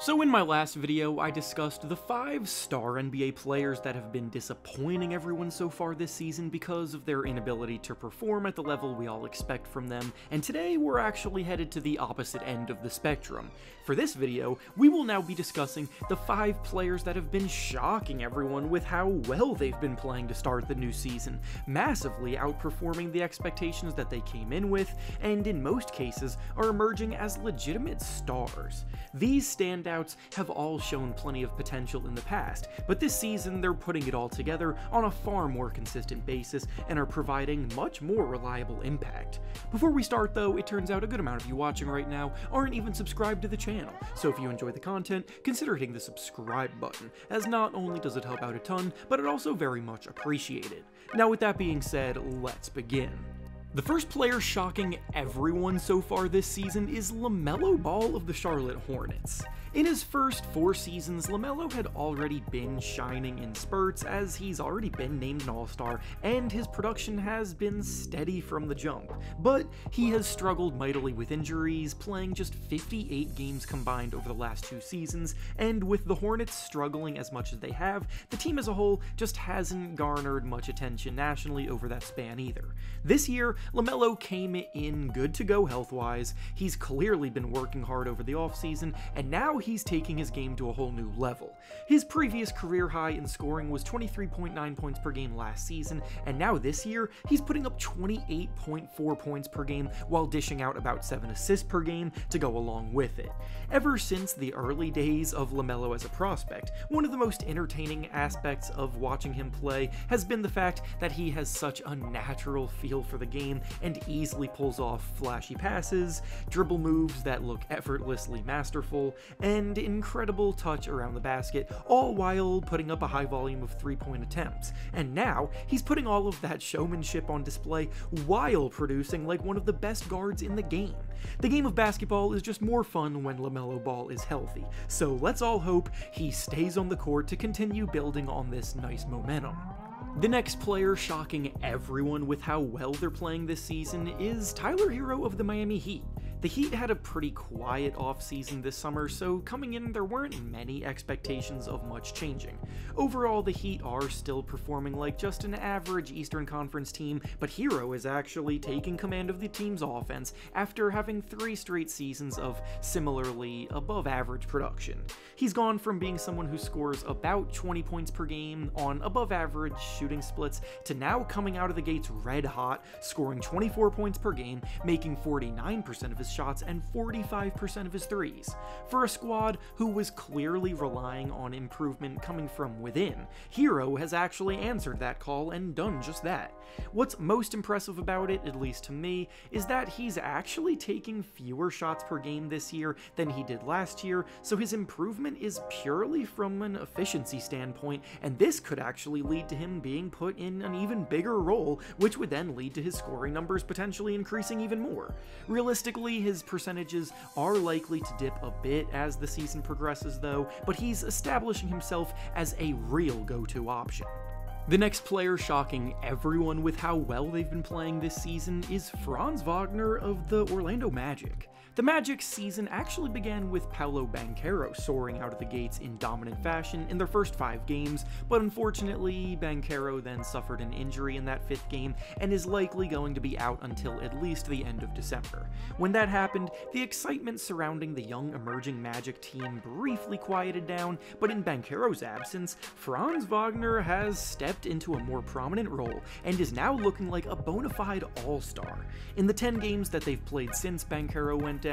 So in my last video, I discussed the 5 star NBA players that have been disappointing everyone so far this season because of their inability to perform at the level we all expect from them, and today we're actually headed to the opposite end of the spectrum. For this video, we will now be discussing the 5 players that have been shocking everyone with how well they've been playing to start the new season, massively outperforming the expectations that they came in with, and in most cases are emerging as legitimate stars. These standouts have all shown plenty of potential in the past, but this season they're putting it all together on a far more consistent basis and are providing much more reliable impact. Before we start though, it turns out a good amount of you watching right now aren't even subscribed to the channel, so if you enjoy the content, consider hitting the subscribe button, as not only does it help out a ton, but it also very much appreciated. Now with that being said, let's begin. The first player shocking everyone so far this season is LaMelo Ball of the Charlotte Hornets. In his first 4 seasons, LaMelo had already been shining in spurts as he's already been named an All-Star, and his production has been steady from the jump. But he has struggled mightily with injuries, playing just 58 games combined over the last 2 seasons, and with the Hornets struggling as much as they have, the team as a whole just hasn't garnered much attention nationally over that span either. This year, LaMelo came in good to go health-wise, he's clearly been working hard over the offseason, and now he's taking his game to a whole new level. His previous career high in scoring was 23.9 points per game last season, and now this year, he's putting up 28.4 points per game while dishing out about 7 assists per game to go along with it. Ever since the early days of LaMelo as a prospect, one of the most entertaining aspects of watching him play has been the fact that he has such a natural feel for the game and easily pulls off flashy passes, dribble moves that look effortlessly masterful, and incredible touch around the basket, all while putting up a high volume of 3-point attempts. And now, he's putting all of that showmanship on display while producing like one of the best guards in the game. The game of basketball is just more fun when LaMelo Ball is healthy, so let's all hope he stays on the court to continue building on this nice momentum. The next player shocking everyone with how well they're playing this season is Tyler Herro of the Miami Heat. The Heat had a pretty quiet offseason this summer, so coming in there weren't many expectations of much changing. Overall, the Heat are still performing like just an average Eastern Conference team, but Herro is actually taking command of the team's offense after having 3 straight seasons of similarly above average production. He's gone from being someone who scores about 20 points per game on above average shooting splits to now coming out of the gates red hot, scoring 24 points per game, making 49% of his shots and 45% of his threes. For a squad who was clearly relying on improvement coming from within, Herro has actually answered that call and done just that. What's most impressive about it, at least to me, is that he's actually taking fewer shots per game this year than he did last year, so his improvement is purely from an efficiency standpoint, and this could actually lead to him being put in an even bigger role, which would then lead to his scoring numbers potentially increasing even more. Realistically, his percentages are likely to dip a bit as the season progresses though, but he's establishing himself as a real go-to option. The next player shocking everyone with how well they've been playing this season is Vagner of the Orlando Magic. The Magic's season actually began with Powell soaring out of the gates in dominant fashion in their first 5 games, but unfortunately, Banchero then suffered an injury in that 5th game and is likely going to be out until at least the end of December. When that happened, the excitement surrounding the young emerging Magic team briefly quieted down, but in Banchero's absence, Vagner has stepped into a more prominent role and is now looking like a bona fide all-star. In the 10 games that they've played since Banchero went down,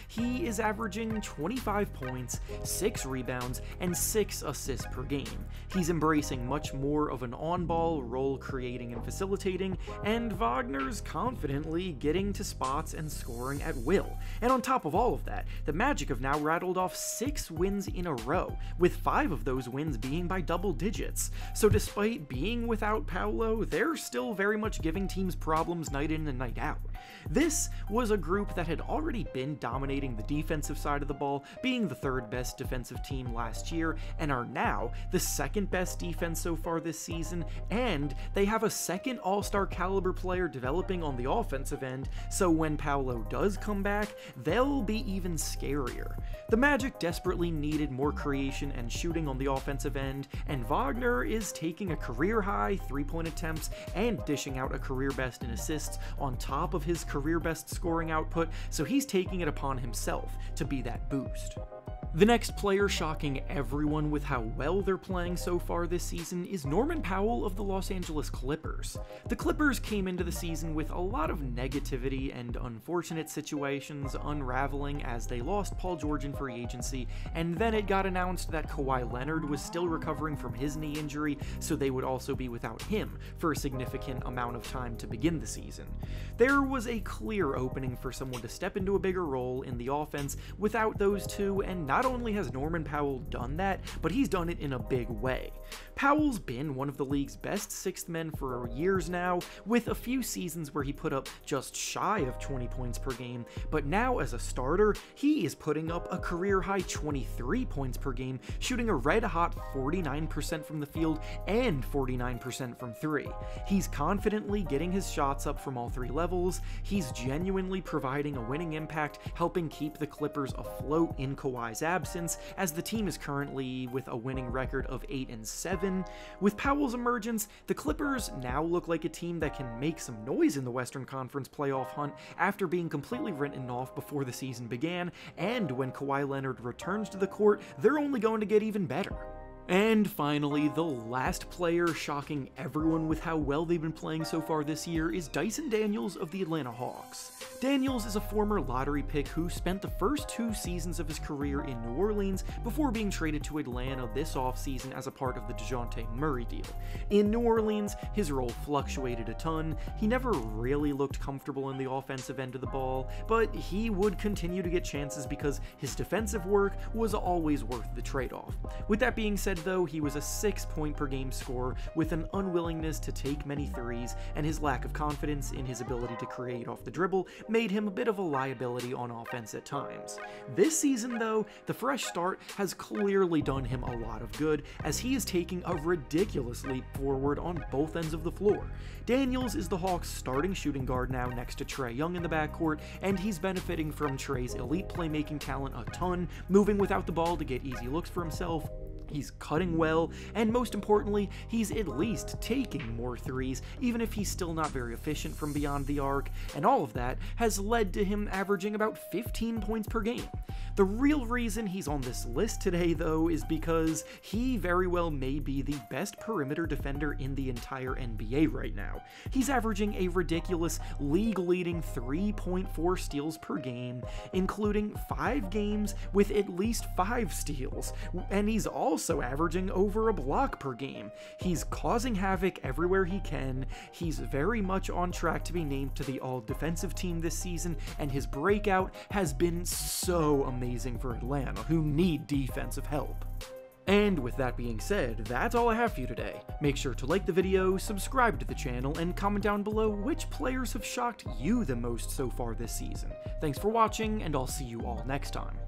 he is averaging 25 points, 6 rebounds, and 6 assists per game. He's embracing much more of an on-ball role creating and facilitating, and Wagner's confidently getting to spots and scoring at will. And on top of all of that, the Magic have now rattled off 6 wins in a row, with 5 of those wins being by double digits. So despite being without Powell, they're still very much giving teams problems night in and night out. This was a group that had already been dominating the defensive side of the ball, being the third best defensive team last year, and are now the second best defense so far this season, and they have a second all-star caliber player developing on the offensive end, so when Powell does come back, they'll be even scarier. The Magic desperately needed more creation and shooting on the offensive end, and Vagner is taking a career-high 3-point attempts and dishing out a career best in assists on top of his career best scoring output, so he's taking it upon himself to be that boost. The next player shocking everyone with how well they're playing so far this season is Norman Powell of the Los Angeles Clippers. The Clippers came into the season with a lot of negativity and unfortunate situations unraveling as they lost Paul George in free agency, and then it got announced that Kawhi Leonard was still recovering from his knee injury, so they would also be without him for a significant amount of time to begin the season. There was a clear opening for someone to step into a bigger role in the offense without those two, and not only has Norman Powell done that, but he's done it in a big way. Powell's been one of the league's best sixth men for years now, with a few seasons where he put up just shy of 20 points per game, but now as a starter, he is putting up a career-high 23 points per game, shooting a red-hot 49% from the field and 49% from three. He's confidently getting his shots up from all three levels, he's genuinely providing a winning impact, helping keep the Clippers afloat in Kawhi's absence, as the team is currently with a winning record of 8-7. With Powell's emergence, the Clippers now look like a team that can make some noise in the Western Conference playoff hunt after being completely written off before the season began, and when Kawhi Leonard returns to the court, they're only going to get even better. And finally, the last player shocking everyone with how well they've been playing so far this year is Dyson Daniels of the Atlanta Hawks. Daniels is a former lottery pick who spent the first 2 seasons of his career in New Orleans before being traded to Atlanta this offseason as a part of the DeJounte Murray deal. In New Orleans, his role fluctuated a ton, he never really looked comfortable in the offensive end of the ball, but he would continue to get chances because his defensive work was always worth the trade-off. With that being said though, he was a 6-point per game scorer with an unwillingness to take many threes, and his lack of confidence in his ability to create off the dribble made him a bit of a liability on offense at times. This season though, the fresh start has clearly done him a lot of good, as he is taking a ridiculous leap forward on both ends of the floor. Daniels is the Hawks' starting shooting guard now next to Trae Young in the backcourt, and he's benefiting from Trae's elite playmaking talent a ton, moving without the ball to get easy looks for himself. He's cutting well, and most importantly, he's at least taking more threes, even if he's still not very efficient from beyond the arc, and all of that has led to him averaging about 15 points per game. The real reason he's on this list today, though, is because he very well may be the best perimeter defender in the entire NBA right now. He's averaging a ridiculous league-leading 3.4 steals per game, including 5 games with at least 5 steals, and he's also averaging over a block per game. He's causing havoc everywhere he can, he's very much on track to be named to the all-defensive team this season, and his breakout has been so amazing for Atlanta, who need defensive help. And with that being said, that's all I have for you today. Make sure to like the video, subscribe to the channel, and comment down below which players have shocked you the most so far this season. Thanks for watching, and I'll see you all next time.